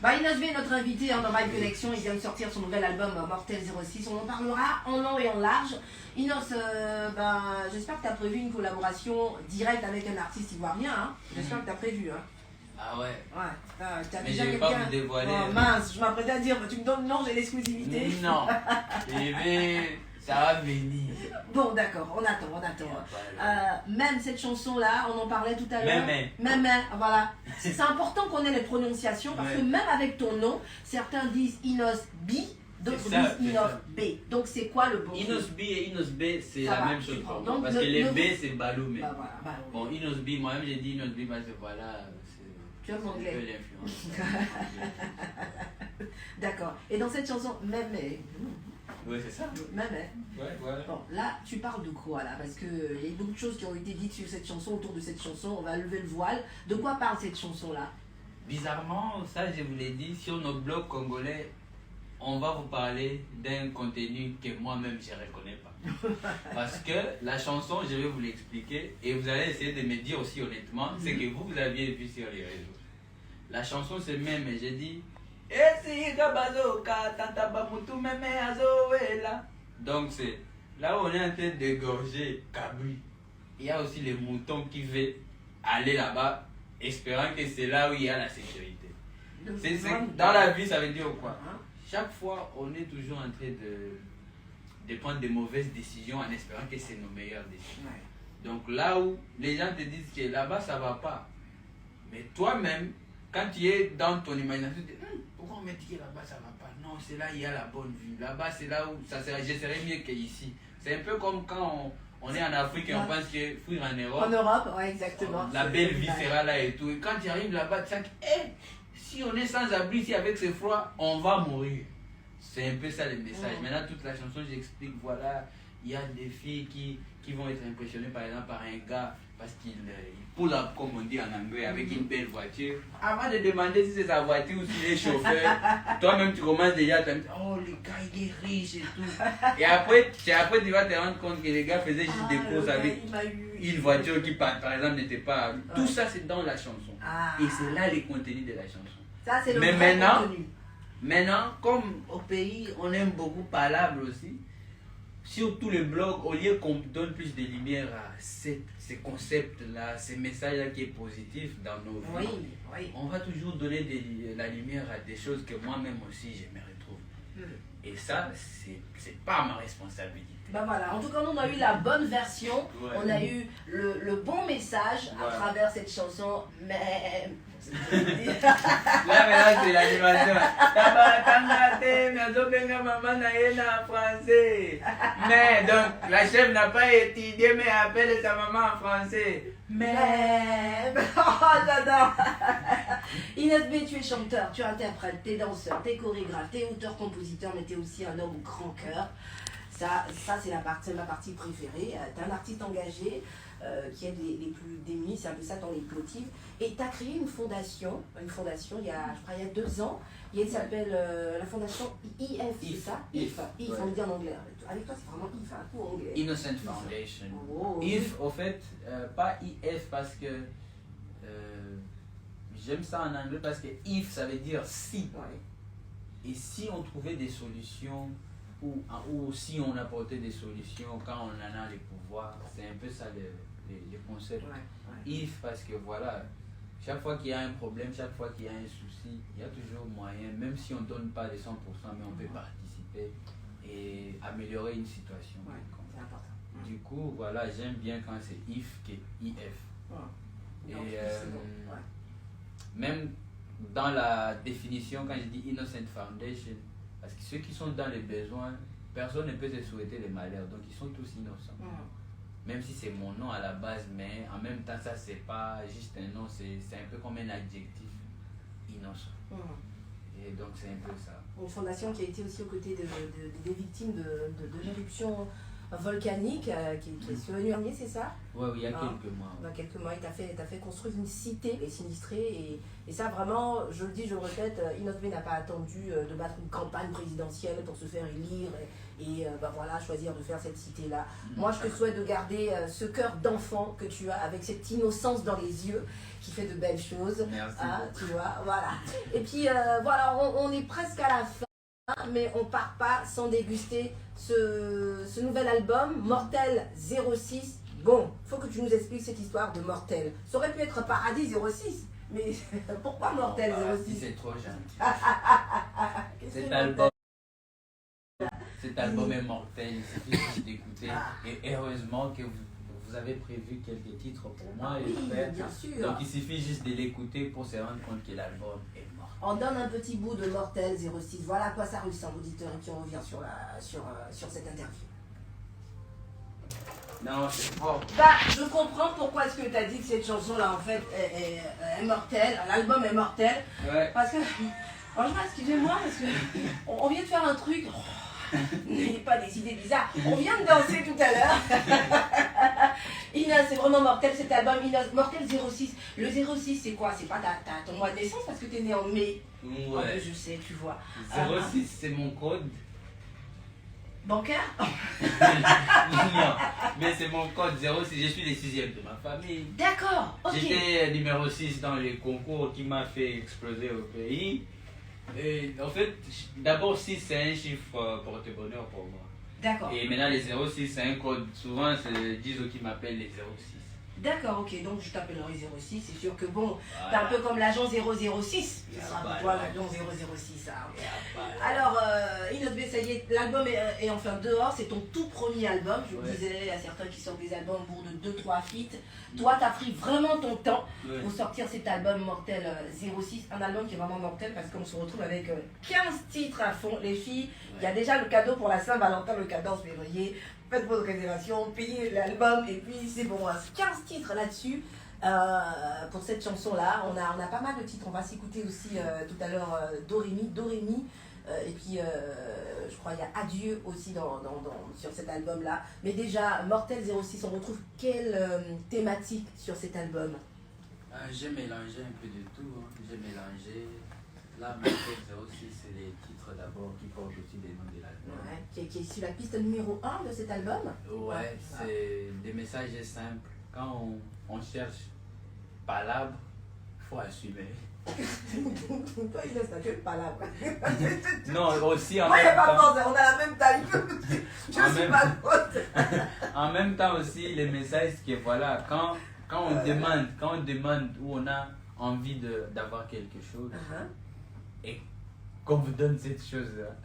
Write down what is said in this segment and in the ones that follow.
Bah, Inos B, notre invité dans Vibe Connection, il vient de sortir son nouvel album Mortel 06. On en parlera en long et en large. Inos, j'espère que tu as prévu une collaboration directe avec un artiste ivoirien. Hein. J'espère que tu as prévu. Hein. Ah ouais. Ouais. Mais je vais pas vous dévoiler. Oh, mince, je m'apprêtais à dire, tu me donnes non, j'ai l'exclusivité. Non. Ça va venir. Bon, d'accord, on attend. Même cette chanson-là, on en parlait tout à l'heure. Même, voilà. C'est important qu'on ait les prononciations parce que même avec ton nom, certains disent Inos B, d'autres disent Inos B. Donc c'est quoi le bon Inos B et Inos B, c'est la même chose pour moi. Parce que les B, c'est Baloumé. Bah, voilà, Baloumé. Bon, Inos B, moi-même j'ai dit Inos B parce que voilà. Tu aimes l'anglais. Un peu l'influence. D'accord. Et dans cette chanson, même. Oui, c'est ça. Même. Ouais, voilà. Bon, là, tu parles de quoi là? Parce qu'il y a beaucoup de choses qui ont été dites sur cette chanson, autour de cette chanson. On va lever le voile. De quoi parle cette chanson-là? Bizarrement, ça, je vous l'ai dit, sur nos blogs congolais, on va vous parler d'un contenu que moi-même je ne reconnais pas. Parce que la chanson, je vais vous l'expliquer et vous allez essayer de me dire aussi honnêtement ce que vous aviez vu sur les réseaux. La chanson, c'est même, j'ai dit. Donc c'est là où on est en train d'égorger Kabri. Il y a aussi les moutons qui veulent aller là-bas, espérant que c'est là où il y a la sécurité. Dans la vie, ça veut dire quoi? Chaque fois, on est toujours en train de prendre des mauvaises décisions en espérant que c'est nos meilleures décisions. Donc là où les gens te disent que là-bas, ça ne va pas. Mais toi-même, quand tu es dans ton imagination, tu te dis, pourquoi on me dit que là-bas ça va pas? Non, c'est là il y a la bonne vue. Là-bas, c'est là où je serais mieux qu'ici. C'est un peu comme quand on est en Afrique et on pense que fuir en Europe. En Europe, ouais, exactement. La belle vie sera là et tout. Et quand tu arrives là-bas, tu sens que si on est sans abri ici avec ce froid, on va mourir. C'est un peu ça le message. Maintenant, toute la chanson, j'explique, voilà, il y a des filles qui vont être impressionnées par exemple par un gars parce qu'il pull up, comme on dit en anglais, avec une belle voiture. Avant de demander si c'est sa voiture ou s'il est chauffeur, toi-même tu commences déjà à te dire, oh le gars il est riche et tout. Et après tu vas te rendre compte que les gars faisaient juste des courses avec une voiture qui par exemple n'était pas. Tout ça c'est dans la chanson. Et c'est là les contenus de la chanson. Ça, c'est le vrai contenu. Maintenant, comme au pays on aime beaucoup parler aussi, sur tous les blogs, au lieu qu'on donne plus de lumière à ces concepts-là, ces messages-là qui est positif dans nos vies, on va toujours donner la lumière à des choses que moi-même aussi je me retrouve. Et ça, c'est pas ma responsabilité. Ben voilà, en tout cas, nous, on a eu la bonne version, on a eu le bon message à travers cette chanson, mais... Là, maintenant, c'est l'animation. Mais donc, la chef n'a pas étudié, mais appelle sa maman en français. Mais... Oh, j'adore. Inos B, tu es chanteur, tu interprètes, tu es danseur, tu es chorégraphe, tu es auteur-compositeur, mais tu es aussi un homme au grand cœur. Ça c'est ma partie préférée. Tu es un artiste engagé qui aide les plus démunis, c'est un peu ça ton leitmotiv. Et tu as créé une fondation il y a, je crois, il y a 2 ans. Il s'appelle la fondation IF, c'est ça? IF, on le dit en anglais. Avec toi, c'est vraiment IF, ou anglais? Innocent Foundation. IF, au fait, pas IF parce que j'aime ça en anglais parce que IF, ça veut dire si. Et si on trouvait des solutions, ou si on apportait des solutions quand on en a les pouvoirs, c'est un peu ça le concept. If, parce que voilà, chaque fois qu'il y a un problème, chaque fois qu'il y a un souci, il y a toujours moyen, même si on ne donne pas les 100%, mais on peut participer et améliorer une situation. C'est important. Du coup, voilà, j'aime bien quand c'est if que IF. Et même dans la définition, quand je dis Innocent Foundation, parce que ceux qui sont dans les besoins, personne ne peut se souhaiter le malheur, donc ils sont tous innocents. Même si c'est mon nom à la base, mais en même temps, ça c'est pas juste un nom, c'est un peu comme un adjectif, innocent. Et donc c'est un peu ça. Une fondation qui a été aussi aux côtés des victimes de l'éruption volcanique qui est survenu dernier, c'est ça? Ouais, oui, il y a quelques mois. Il y a quelques mois, il t'a fait construire une cité et sinistrée. Et ça, vraiment, je le dis, je le répète, Inotbe n'a pas attendu de battre une campagne présidentielle pour se faire élire et voilà, choisir de faire cette cité-là. Moi, je te souhaite de garder ce cœur d'enfant que tu as, avec cette innocence dans les yeux, qui fait de belles choses. Merci. Tu vois, voilà. Et puis, voilà, on est presque à la fin. Mais on part pas sans déguster ce nouvel album, Mortel 06. Bon, faut que tu nous expliques cette histoire de Mortel. Ça aurait pu être Paradis 06, mais pourquoi Mortel 06? C'est trop gentil. Cet album est mortel, il suffit juste d'écouter. Et heureusement que vous avez prévu quelques titres pour moi. Oui, bien sûr. Donc il suffit juste de l'écouter pour se rendre compte que l'album est mort. On donne un petit bout de Mortel 06. Voilà à quoi ça ressemble, auditeur, et puis on revient sur cette interview. Non, c'est fort. Je comprends pourquoi est-ce que tu as dit que cette chanson-là, en fait, est mortelle. L'album est mortel. Ouais. Parce que, franchement, excusez-moi, parce que on vient de faire un truc. N'ayez pas des idées bizarres. On vient de danser tout à l'heure. Ina, c'est vraiment mortel cet album. Ina, Mortel 06. Le 06, c'est quoi? C'est pas ton mois de naissance parce que t'es né en mai. Ouais. Je sais, tu vois. 06, c'est mon code. Bancaire? Non, mais c'est mon code 06. Je suis le 6e de ma famille. D'accord, ok. J'étais numéro 6 dans les concours qui m'a fait exploser au pays. Et en fait, d'abord 6 c'est un chiffre porte-bonheur pour moi. D'accord. Et maintenant les 06 c'est un code. Souvent c'est Dizo qui m'appelle les 06. D'accord, ok, donc je t'appellerai 06, c'est sûr que bon, Voilà. t'es un peu comme l'agent 006. Ce sera pour toi l'agent 006. Alors, Inotbe, ça y est, l'album est enfin dehors, c'est ton tout premier album. Je vous disais, il y a certains qui sortent des albums au bout de 2-3 feats. Toi, t'as pris vraiment ton temps pour sortir cet album Mortel 06, un album qui est vraiment mortel parce qu'on se retrouve avec 15 titres à fond, les filles. Il y a déjà le cadeau pour la Saint-Valentin le 14 février. Faites votre réservation, payez l'album et puis c'est bon. 15 titres là-dessus pour cette chanson-là. On a pas mal de titres. On va s'écouter aussi tout à l'heure Dorémy. Et puis je crois il y a Adieu aussi sur cet album-là. Mais déjà, Mortel 06, on retrouve quelle thématique sur cet album? J'ai mélangé un peu de tout. Hein. J'ai mélangé. Là, Mortel 06, c'est les titres d'abord qui portent aussi des noms de l'album. Ouais, qui est sur la piste numéro 1 de cet album. Ouais, c'est des messages simples. Quand on cherche palabre, il faut assumer. Toi, il laisse que palabre. Non, aussi en Moi, même temps. on a la même taille. Je suis pas faute. En même temps aussi, les messages que voilà, quand on demande où on a envie d'avoir quelque chose, et qu'on vous donne cette chose-là,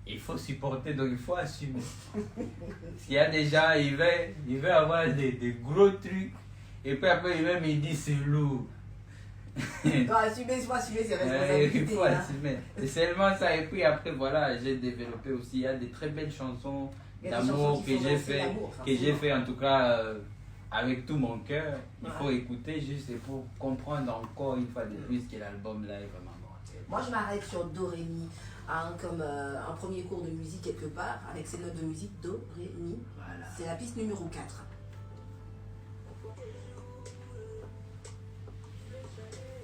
il faut supporter, donc il faut assumer. S'il y a des gens, ils veulent avoir des gros trucs, et puis après, ils disent c'est lourd. Il faut assumer ses responsabilités. Il faut assumer. C'est seulement ça. Et puis après, voilà, j'ai développé aussi. Il y a des très belles chansons d'amour que j'ai fait en tout cas avec tout mon cœur. Il faut écouter juste pour comprendre encore une fois de plus que l'album là est vraiment mortel. Moi, je m'arrête sur Dorémy, comme un premier cours de musique quelque part, avec ses notes de musique Dorémy. Voilà. C'est la piste numéro 4.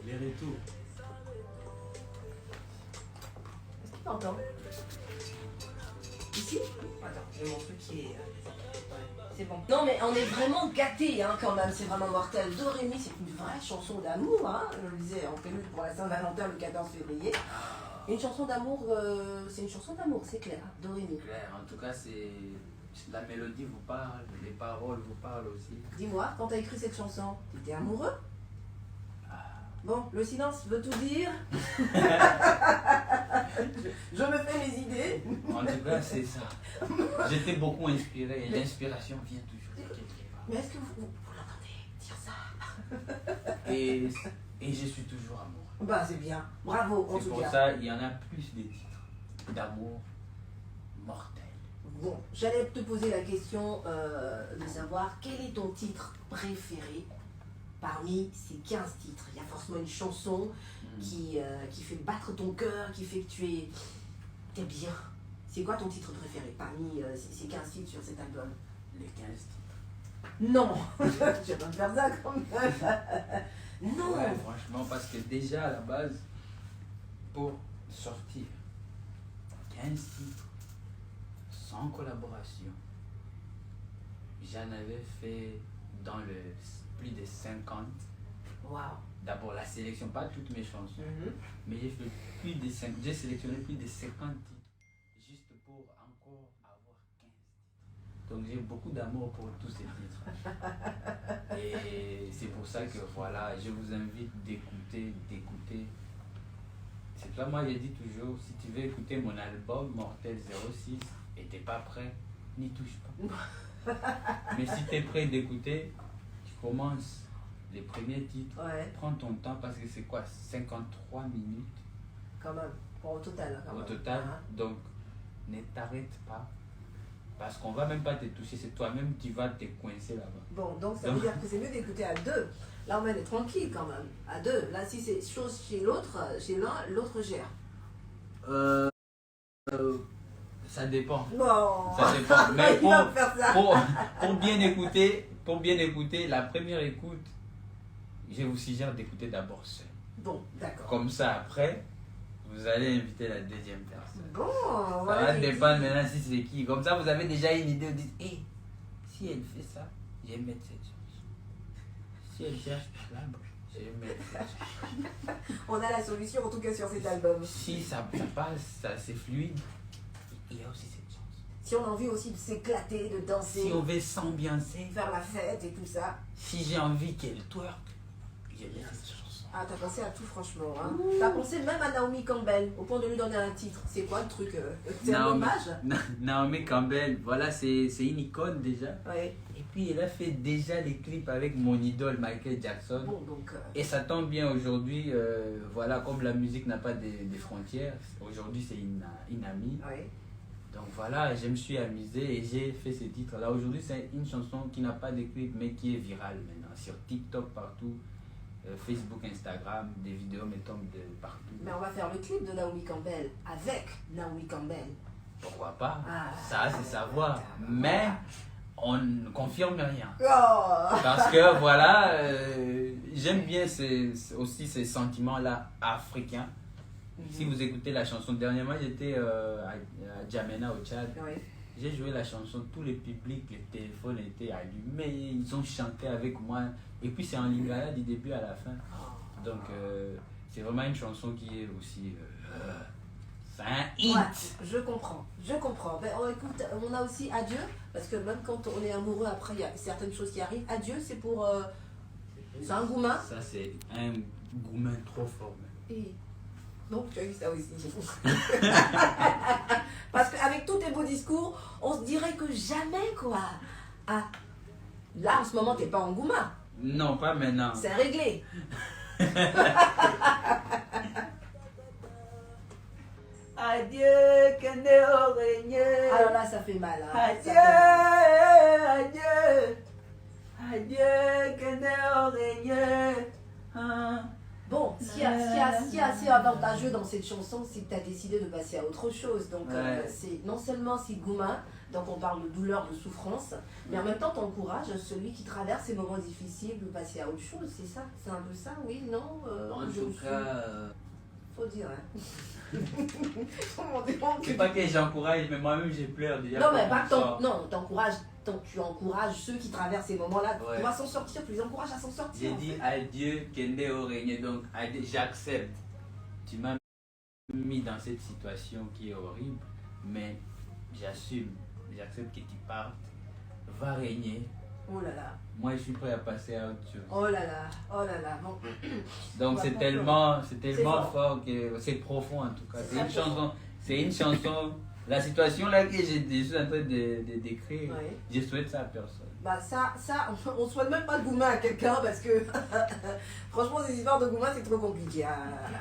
Les retours. Est-ce qu'il t'entend? Ici? Attends, j'ai mon truc qui est... C'est bon. Non mais on est vraiment gâtés quand même, c'est vraiment mortel. Dorémy, c'est une vraie chanson d'amour, je le disais, en prélude pour la Saint-Valentin le 14 février. Une chanson d'amour, c'est une chanson d'amour, c'est clair, Dorémy. Clair, en tout cas, la mélodie vous parle, les paroles vous parlent aussi. Dis-moi, quand t'as écrit cette chanson, t'étais amoureux? Bon, le silence veut tout dire. Je me fais mes idées. En tout cas, c'est ça. J'étais beaucoup inspiré et l'inspiration vient toujours de quelque part. Mais est-ce que vous l'entendez dire ça? Et je suis toujours amoureux. Bah, c'est bien. Bravo, en c'est tout pour cas. ça il y en a plus de titres d'amour mortel. Bon, j'allais te poser la question de savoir quel est ton titre préféré parmi ces 15 titres. Il y a forcément une chanson qui fait battre ton cœur, qui fait que tu es bien. C'est quoi ton titre préféré parmi ces 15 titres sur cet album? Les 15 titres. Non, je vais pas me faire ça quand même. Non. Ouais, franchement, parce que déjà à la base, pour sortir 15 titres sans collaboration, j'en avais fait dans le plus de 50. Waouh. D'abord la sélection, pas toutes mes chansons, Mhm. mais j'ai sélectionné plus de 50 titres juste pour encore avoir 15 titres. Donc j'ai beaucoup d'amour pour tous ces titres. Et c'est pour ça que voilà, je vous invite d'écouter. C'est pour ça moi j'ai dit toujours, si tu veux écouter mon album Mortel 06 et t'es pas prêt, n'y touche pas. Mais si tu es prêt d'écouter, tu commences les premiers titres. Ouais, Prends ton temps parce que c'est quoi 53 minutes quand même. Bon, au total. Quand au même. total. Hein. Donc ne t'arrête pas. Parce qu'on va même pas te toucher, c'est toi-même qui vas te coincer là-bas. Bon, donc ça veut dire que c'est mieux d'écouter à deux. Là, on est tranquille quand même. À deux. Là, si c'est chose chez l'autre, chez l'un, l'autre gère. Ça dépend. Bon. Ça dépend. Mais Il va me faire ça. pour bien écouter, la première écoute, je vous suggère d'écouter d'abord seul. Bon, d'accord. Comme ça, après, vous allez inviter la deuxième personne. Bon, Ça voilà. va dépendre maintenant si c'est qui. Comme ça, vous avez déjà une idée. Vous dites, hé, si elle fait ça, je vais mettre cette chose. Si elle cherche là-bas, je vais mettre cette chose. On a la solution en tout cas sur cet album. Si ça passe, ça c'est fluide, il y a aussi cette chance. Si on a envie aussi de s'éclater, de danser, Si on veut s'ambiancer, faire la fête et tout ça. si j'ai envie qu'elle twerk, je mets cette chanson. Ah, t'as pensé à tout franchement. Hein. T'as pensé même à Naomi Campbell, au point de lui donner un titre. C'est quoi le truc C'est un Naomi- hommage? Naomi Campbell, voilà, c'est une icône déjà. Ouais. Et puis elle a fait déjà les clips avec mon idole Michael Jackson. Bon, donc. Et ça tombe bien aujourd'hui, voilà, comme la musique n'a pas des frontières, aujourd'hui c'est une amie. Ouais. Donc voilà, je me suis amusé et j'ai fait ce titre-là. Aujourd'hui c'est une chanson qui n'a pas de clip mais qui est virale maintenant, sur TikTok partout, Facebook, Instagram, des vidéos me tombent de partout. Mais on va faire le clip de Naomi Campbell avec Naomi Campbell. Pourquoi pas? Ah, Ça c'est savoir, mais on ne confirme rien. Oh. Parce que voilà, j'aime bien aussi ces sentiments-là africains. Si vous écoutez la chanson, dernièrement j'étais à Djamena au Tchad. Ouais. J'ai joué la chanson, tous les publics, les téléphones étaient allumés, ils ont chanté avec moi. Et puis c'est en lingala du début à la fin. Donc c'est vraiment une chanson qui est aussi... c'est un hit. Ouais, je comprends. Ben, écoute, on a aussi Adieu, parce que même quand on est amoureux, après il y a certaines choses qui arrivent. Adieu, c'est pour... c'est un goumin. Ça c'est un goumin trop fort. Même. Et... Donc tu as eu ça aussi. Parce qu'avec tous tes beaux discours, on se dirait que jamais quoi. Ah, là en ce moment t'es pas en goumin. Non, pas maintenant. C'est réglé. Adieu, Kende Oregne. Alors là ça fait mal. Hein. Adieu, Ça adieu. Adieu, Kende Oregne. Ah. Bon, ce qui est assez avantageux dans cette chanson, c'est que tu as décidé de passer à autre chose. Donc, c'est non seulement c'est goumin, donc on parle de douleur, de souffrance, mais en même temps, tu encourages celui qui traverse ces moments difficiles de passer à autre chose. C'est ça? C'est un peu ça? Oui? Non? En tout cas, faut dire, hein. Comment dire, C'est pas que j'encourage, mais moi-même je pleure déjà. non, mais quand pas on sort. non, tu encourages ceux qui traversent ces moments-là. Ouais. Tu vas s'en sortir, tu les encourages à s'en sortir. J'ai en dit fait. adieu, Kende Oregne, donc adieu, j'accepte. Tu m'as mis dans cette situation qui est horrible, mais j'assume, j'accepte que tu partes, va régner. Oh là là, Moi je suis prêt à passer à autre chose. oh là là, oh là là. Bon. Donc On c'est va tellement fort. fort que c'est profond en tout cas. C'est C'est une très chanson, c'est une chanson. La situation là que je suis en train de décrire, Ouais. je souhaite ça à personne. Bah ça, on souhaite même pas de goumin à quelqu'un parce que franchement ces histoires de goumin c'est trop compliqué. Ah là là.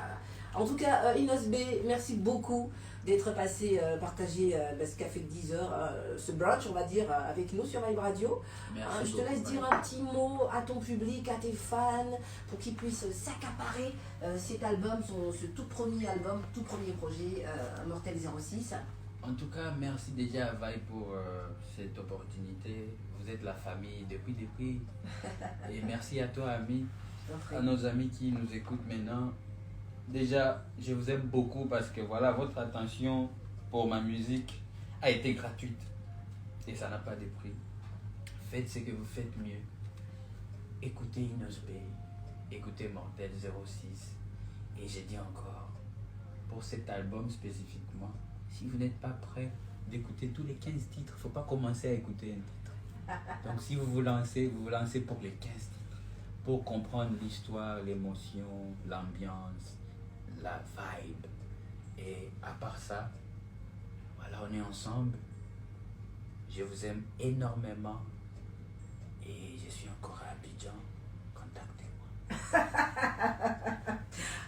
En tout cas, Inos B, merci beaucoup d'être passé partager ce qu'a fait 10 heures, ce brunch on va dire avec nous sur Vibe Radio. Merci Je te laisse beaucoup. dire un petit mot à ton public, à tes fans, pour qu'ils puissent s'accaparer cet album, ce tout premier album, tout premier projet, Mortel 06. En tout cas, merci déjà à Vaille pour cette opportunité. Vous êtes la famille depuis. Et merci à toi, ami, à nos amis qui nous écoutent maintenant. Déjà, je vous aime beaucoup parce que voilà, votre attention pour ma musique a été gratuite. Et ça n'a pas de prix. Faites ce que vous faites mieux. Écoutez Inos B, écoutez Mortel 06. Et j'ai dit encore, pour cet album spécifiquement, si vous n'êtes pas prêt d'écouter tous les 15 titres, il ne faut pas commencer à écouter un titre. Donc si vous vous lancez pour les 15 titres, pour comprendre l'histoire, l'émotion, l'ambiance, la vibe. Et à part ça, voilà, on est ensemble. Je vous aime énormément. Et je suis encore à Abidjan. Contactez-moi.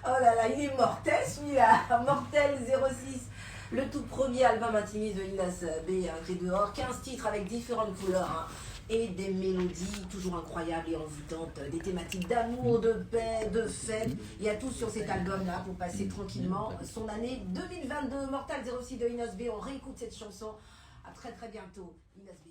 Oh là là, il est mortel celui-là. Mortel 06. Le tout premier album intimiste de Inos B qui est dehors. 15 titres avec différentes couleurs. Hein, et des mélodies toujours incroyables et envoûtantes. Des thématiques d'amour, de paix, de fête. Il y a tout sur cet album-là pour passer tranquillement son année 2022. Mortel 06 de Inos B. On réécoute cette chanson. À très très bientôt. Inos B.